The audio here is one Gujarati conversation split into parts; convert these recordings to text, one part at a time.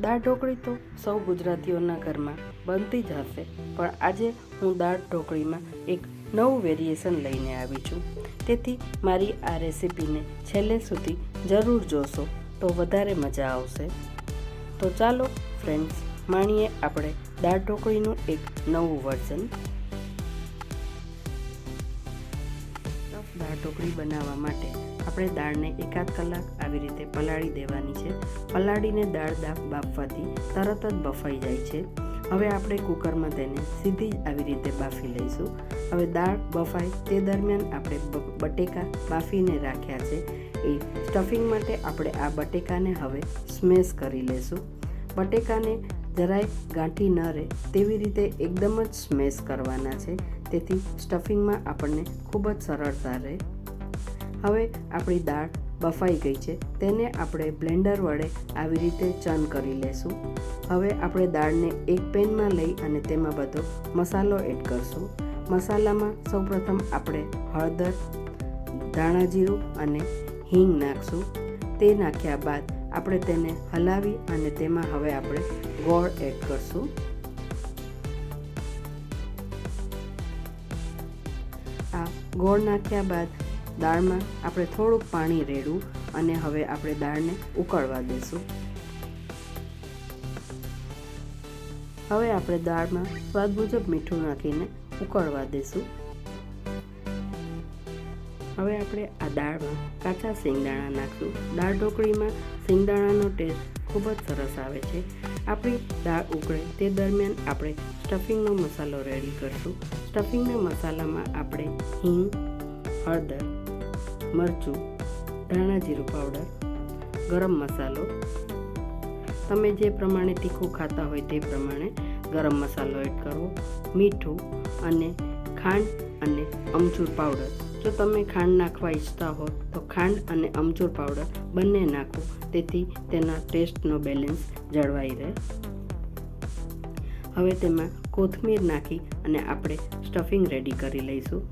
દાળ ઢોકળી તો સૌ ગુજરાતીઓના ઘરમાં બનતી જ હશે, પણ આજે હું દાળ ઢોકળીમાં એક નવું વેરિએશન લઈને આવી છું. તેથી મારી આ રેસિપીને છેલ્લે સુધી જરૂર જોશો તો વધારે મજા આવશે. તો ચાલો ફ્રેન્ડ્સ, માણીએ આપણે દાળ ઢોકળીનું એક નવું વર્ઝન. દાળ ઢોકળી બનાવવા માટે આપણે દાળને એકાદ કલાક આવી રીતે પલાળી દેવાની છે. પલાળીને દાળ બાફવાથી તરત જ બફાઈ જાય છે. હવે આપણે કુકરમાં તેને સીધી જ આવી રીતે બાફી લઈશું. હવે દાળ બફાય તે દરમિયાન આપણે બટેકા બાફીને રાખ્યા છે. એ સ્ટફિંગ માટે આપણે આ બટેકાને હવે સ્મેશ કરી લઈશું. બટેકાને જરાય ગાંઠી ન રહે તેવી રીતે એકદમ જ સ્મેશ કરવાના છે, તેથી સ્ટફિંગમાં આપણને ખૂબ જ સરળતા રહે. હવે આપણી દાળ બફાઈ ગઈ છે, તેને આપણે બ્લેન્ડર વડે આવી રીતે ચર્ન કરી લેશું. હવે આપણે દાળને એક પેનમાં લઈ અને તેમાં બધો મસાલો એડ કરશું. મસાલામાં સૌપ્રથમ આપણે હળદર, ધાણા જીરું અને હિંગ નાખશું. તે નાખ્યા બાદ આપણે તેને હલાવી અને તેમાં હવે આપણે ગોળ એડ કરશું. આ ગોળ નાખ્યા બાદ દાળમાં આપણે થોડુંક પાણી રેડવું અને હવે આપણે દાળને ઉકળવા દેશું. હવે આપણે દાળમાં સ્વાદ મુજબ મીઠું નાખીને ઉકળવા દેશું. હવે આપણે આ દાળમાં કાચા શેંગદાણા નાખશું. દાળ ઢોકળીમાં શેંગદાણાનો ટેસ્ટ ખૂબ જ સરસ આવે છે. આપણી દાળ ઉકળે તે દરમિયાન આપણે સ્ટફિંગનો મસાલો રેડી કરશું. સ્ટફિંગના મસાલામાં આપણે હિંગ, હળદર, મરચું, ધાણા જીરું પાવડર, ગરમ મસાલો, તમે જે પ્રમાણે તીખું ખાતા હોય તે પ્રમાણે ગરમ મસાલો એડ કરવો, મીઠું અને ખાંડ અને અમચૂર પાવડર. જો તમે ખાંડ નાખવા ઈચ્છતા હો તો ખાંડ અને અમચૂર પાવડર બંને નાખો, તેથી તેના ટેસ્ટનો બેલેન્સ જળવાઈ રહે. હવે તેમાં કોથમીર નાખી અને આપણે સ્ટફિંગ રેડી કરી લઈશું.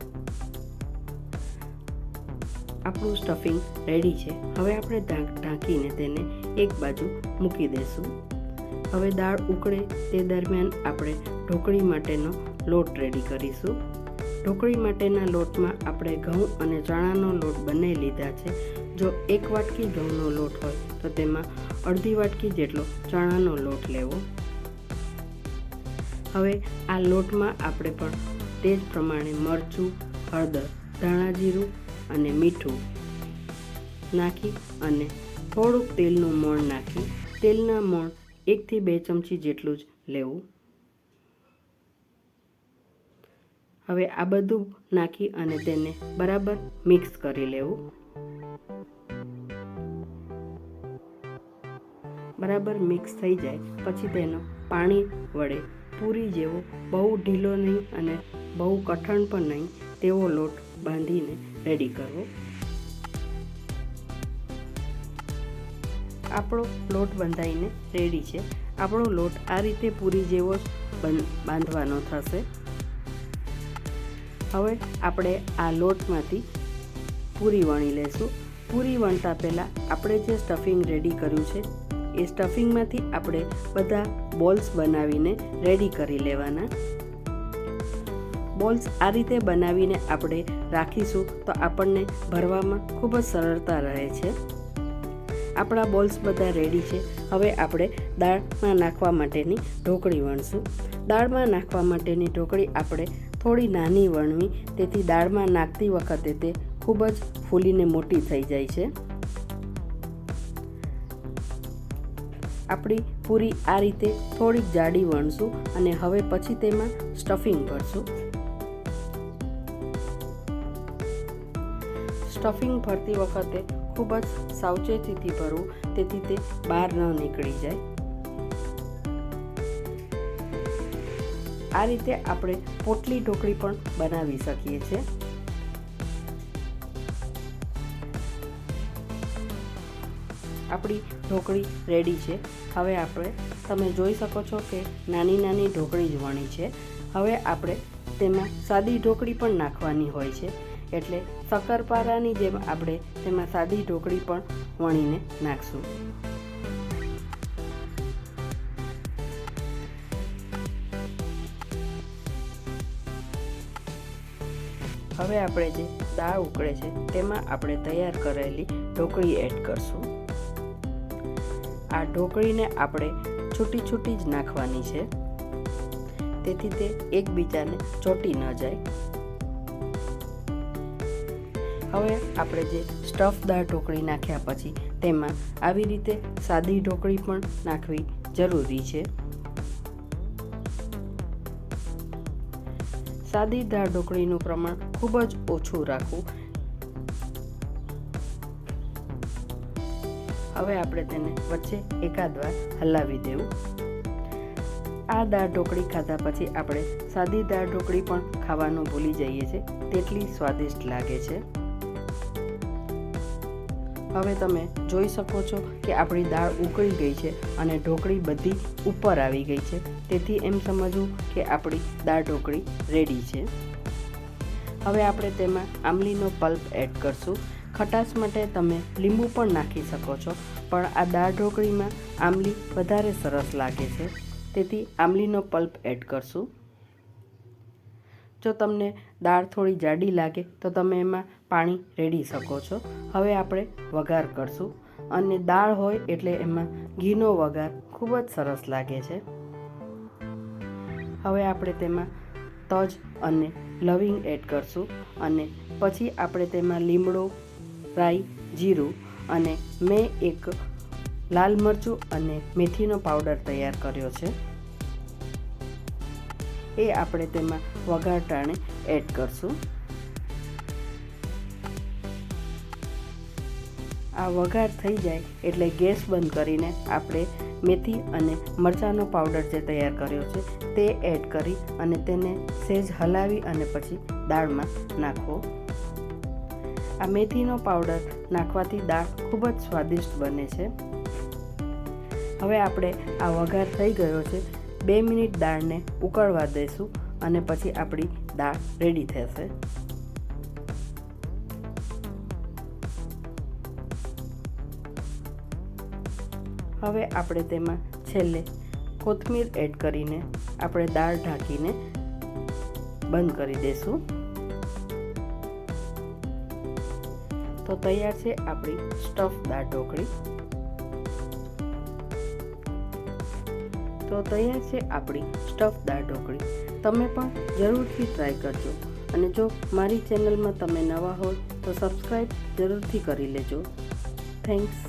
આપણું સ્ટફિંગ રેડી છે. હવે આપણે ઢાંકીને તેને એક બાજુ મૂકી દઈશું. હવે દાળ ઉકળે તે દરમિયાન આપણે ઢોકળી માટેનો લોટ રેડી કરીશું. ઢોકળી માટેના લોટમાં આપણે ઘઉં અને ચણાનો લોટ બંને લીધા છે. જો 1 વાટકી ઘઉંનો લોટ હોય તો તેમાં અડધી વાટકી જેટલો ચણાનો લોટ લેવો. હવે આ લોટમાં આપણે પણ તે જ પ્રમાણે મરચું, હળદર, ધાણા જીરું અને મીઠું નાખી અને થોડુંક તેલનું મોણ નાખી, તેલના મોણ 1 થી 2 ચમચી જેટલું જ લેવું. હવે આ બધું નાખી અને તેને બરાબર મિક્સ કરી લેવું. બરાબર મિક્સ થઈ જાય પછી તેનો પાણી વડે પૂરી જેવો, બહુ ઢીલો નહીં અને બહુ કઠણ પણ નહીં તેવો લોટ બાંધીને રેડી કરવો. આપણો લોટ બંધાઈને રેડી છે. આપણો લોટ આ રીતે પૂરી જેવો બાંધવાનો થશે. હવે આપણે આ લોટમાંથી પૂરી વણી લેશું. પૂરી વણતા પહેલાં આપણે જે સ્ટફિંગ રેડી કર્યું છે એ સ્ટફિંગમાંથી આપણે બધા બોલ્સ બનાવીને રેડી કરી લેવાના. બોલ્સ આ રીતે બનાવીને આપણે રાખીશું તો આપણને ભરવામાં ખૂબ જ સરળતા રહે છે. આપણા બોલ્સ બધા રેડી છે. હવે આપણે દાળમાં નાખવા માટેની ઢોકળી વણશું. દાળમાં નાખવા માટેની ઢોકળી આપણે થોડી નાની વણવી, તેથી દાળમાં નાખતી વખતે તે ખૂબ જ ફૂલીને મોટી થઈ જાય છે. આપણી પૂરી આ રીતે થોડીક જાડી વણશું અને હવે પછી તેમાં સ્ટફિંગ ભરશું. સ્ટફિંગ ભરતી વખતે ખૂબ જ સાવચેતીથી ભરવું, તેથી તે બહાર ન નીકળી જાય. આ રીતે આપણે પોટલી ઢોકળી પણ બનાવી શકીએ છીએ. આપણી ઢોકળી રેડી છે. હવે તમે જોઈ શકો છો કે નાની નાની ઢોકળી જ વણી છે. હવે આપણે તેમાં સાદી ઢોકળી પણ નાખવાની હોય છે, એટલે શક્કરપારાની જેમ આપણે તેમાં સાદી ઢોકળી પણ વણીને નાખશું. હવે આપણે જે દાળ ઉકળે છે તેમાં આપણે તૈયાર કરેલી ઢોકળી એડ કરશું. આ ઢોકળીને આપણે છૂટી છૂટી જ નાખવાની છે, તેથી તે એકબીજાને ચોંટી ન જાય. હવે આપણે જે સ્ટફ દાળ ઢોકળી નાખ્યા પછી તેમાં આવી રીતે સાદી ઢોકળી પણ નાખવી જરૂરી છે. સાદી દાળ ઢોકળીનું પ્રમાણ ખૂબ જ ઓછું રાખવું. હવે આપણે તેને વચ્ચે એકાદ વાર હલાવી દેવું. આ દાળ ઢોકળી ખાધા પછી આપણે સાદી દાળ ઢોકળી પણ ખાવાનું ભૂલી જઈએ છીએ, તેટલી સ્વાદિષ્ટ લાગે છે. હવે તમે જોઈ શકો છો કે આપણી દાળ ઉકળી ગઈ છે અને ઢોકળી બધી ઉપર આવી ગઈ છે, તેથી એમ સમજવું કે આપણી દાળ ઢોકળી રેડી છે. હવે આપણે તેમાં આમલીનો પલ્પ એડ કરશું. ખટાશ માટે તમે લીંબુ પણ નાખી શકો છો, પણ આ દાળ ઢોકળીમાં આમલી વધારે સરસ લાગે છે, તેથી આમલીનો પલ્પ એડ કરશું. જો તમને દાળ થોડી જાડી લાગે તો તમે એમાં પાણી રેડી શકો છો. હવે આપણે વઘાર કરશું, અને દાળ હોય એટલે એમાં ઘીનો વઘાર ખૂબ જ સરસ લાગે છે. હવે આપણે તેમાં તજ અને લવિંગ એડ કરશું, અને પછી આપણે તેમાં લીમડો, રાઈ, જીરું અને મેં એક લાલ મરચું અને મેથીનો પાવડર તૈયાર કર્યો છે, એ આપણે તેમાં વઘાર ટાણે એડ કરશું. આ વઘાર થઈ જાય એટલે ગેસ બંધ કરીને આપણે મેથી અને મરચાંનો પાવડર જે તૈયાર કર્યો છે તે એડ કરી અને તેને સહેજ હલાવી અને પછી દાળમાં નાખવો. આ મેથીનો પાવડર નાખવાથી દાળ ખૂબ જ સ્વાદિષ્ટ બને છે. હવે આપણે આ વઘાર થઈ ગયો છે, 2 મિનિટ દાળને ઉકળવા દઈશું અને પછી આપણી દાળ રેડી થશે. હવે આપણે તેમાં છેલ્લે કોથમીર એડ કરીને આપણે દાળ ઢાંકીને બંધ કરી દઈશું. તો તૈયાર છે આપણી સ્ટફ દાળ ઢોકળી. તમે પણ જરૂરથી ટ્રાય કરજો, અને જો મારી ચેનલમાં તમે નવા હો તો સબસ્ક્રાઈબ જરૂરથી કરી લેજો. થેન્ક્સ.